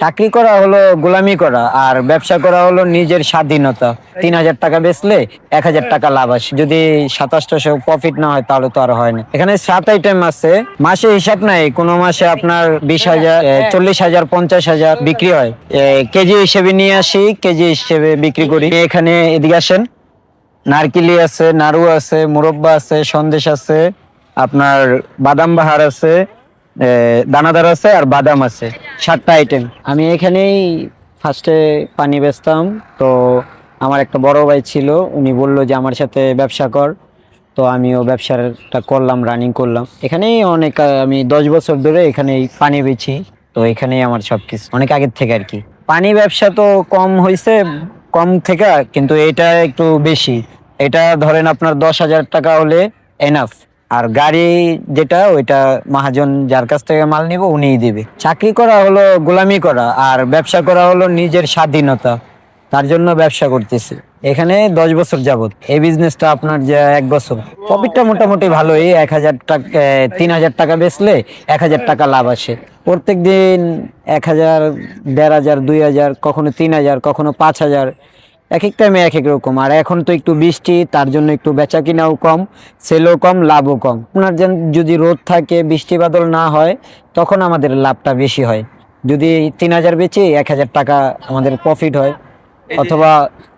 চাকরি করা হলো গোলামি করা, আর ব্যবসা করা হলো নিজের স্বাধীনতা। 3,000 টাকা বেচলে 1,000 টাকা লাভ আসে। যদি 2700 প্রফিট না হয় তাহলে তো আর হয় না। এখানে 7 আইটেম আছে, মাসে হিসাব নাই। কোনো মাসে আপনার 20,000, 40,000, 50,000 বিক্রি হয়। কেজি হিসেবে নিয়ে আসি, কেজি হিসেবে বিক্রি করি। এখানে এদিকে আসেন, নারকেলি আছে, নাড়ু আছে, মুরব্বা আছে, সন্দেশ আছে, আপনার বাদাম বাহার আছে, দানাদার আছে, আর বাদাম আছে। 7টা আইটেম। আমি এখানেই ফার্স্টে পানি বেচতাম। তো আমার একটা বড় ভাই ছিল, উনি বলল যে আমার সাথে ব্যবসা কর। তো আমিও ব্যবসাটা করলাম, রানিং করলাম। এখানেই অনেক আমি 10 বছর ধরে এখানেই পানি বেচি। তো এখানেই আমার সবকিছু অনেক আগের থেকে আর কি। পানি ব্যবসা তো কম হয়েছে, কম থেকে, কিন্তু এটা একটু বেশি। এটা ধরেন আপনার 10,000 টাকা হলে এনাফ। আর গাড়ি যেটা, ওইটা মহাজন যার কাছ থেকে মাল নিব উনিই দিবে। চাকরি করা হলো গোলামি করা, আর ব্যবসা করা হলো নিজের স্বাধীনতা। তার জন্য ব্যবসা করতেছি এখানে 10 বছর যাবত। এই বিজনেসটা আপনার যে 1 বছর, প্রফিটটা মোটামুটি ভালোই। 1,000 টাকা, 3,000 টাকা বেচলে 1,000 টাকা লাভ আসে। প্রত্যেক দিন 1,000, 1,500, 2,000, কখনো 3,000, কখনো 5,000। এক এক টাইমে এক এক রকম। আর এখন তো একটু বৃষ্টি, তার জন্য একটু বেচা কিনাও কম, সেলও কম, লাভও কম। আপনার যদি রোদ থাকে, বৃষ্টি বাদল না হয়, তখন আমাদের লাভটা বেশি হয়। যদি 3,000 বেচি, 1,000 টাকা আমাদের প্রফিট হয়, অথবা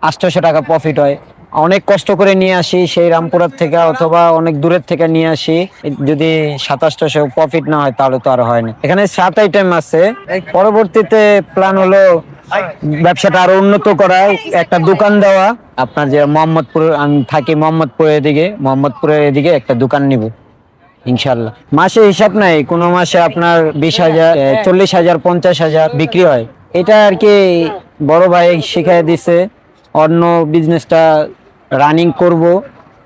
800 টাকা প্রফিট হয়। অনেক কষ্ট করে নিয়ে আসি সেই রামপুরার থেকে, অথবা অনেক দূরের থেকে নিয়ে আসি। যদি 2700 প্রফিট না হয় তাহলে তো আর হয় না। এখানে 7 আইটেম আছে। পরবর্তীতে প্ল্যান হলো ব্যবসাটা আরো উন্নত করা, একটা দোকান দেওয়া। আপনার যে মোহাম্মদপুর, আমি থাকি মোহাম্মদপুরের এদিকে একটা দোকান নিব ইনশাল্লাহ। মাসে হিসাব নাই, কোনো মাসে আপনার 20,000, 40,000, 50,000 বিক্রি হয়। এটা আর কি বড় ভাই শিখাই দিছে। অন্য বিজনেসটা রানিং করব,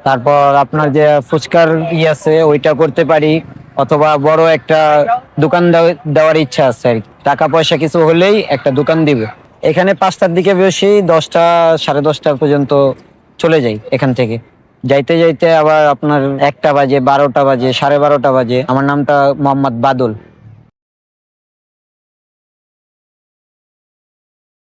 তারপর আপনার যে ফুচকার আছে ওইটা করতে পারি, অথবা বড় একটা দোকান দেওয়ার ইচ্ছা আছে আর কি। টাকা পয়সা কিছু হলেই একটা দোকান দিবে। এখানে 5টার দিকে বসি, 10টা, 10:30 পর্যন্ত চলে যাই এখান থেকে। যাইতে যাইতে আবার আপনার 1টা বাজে, 12টা বাজে, 12:30 বাজে। আমার নামটা মোহাম্মদ বাদল।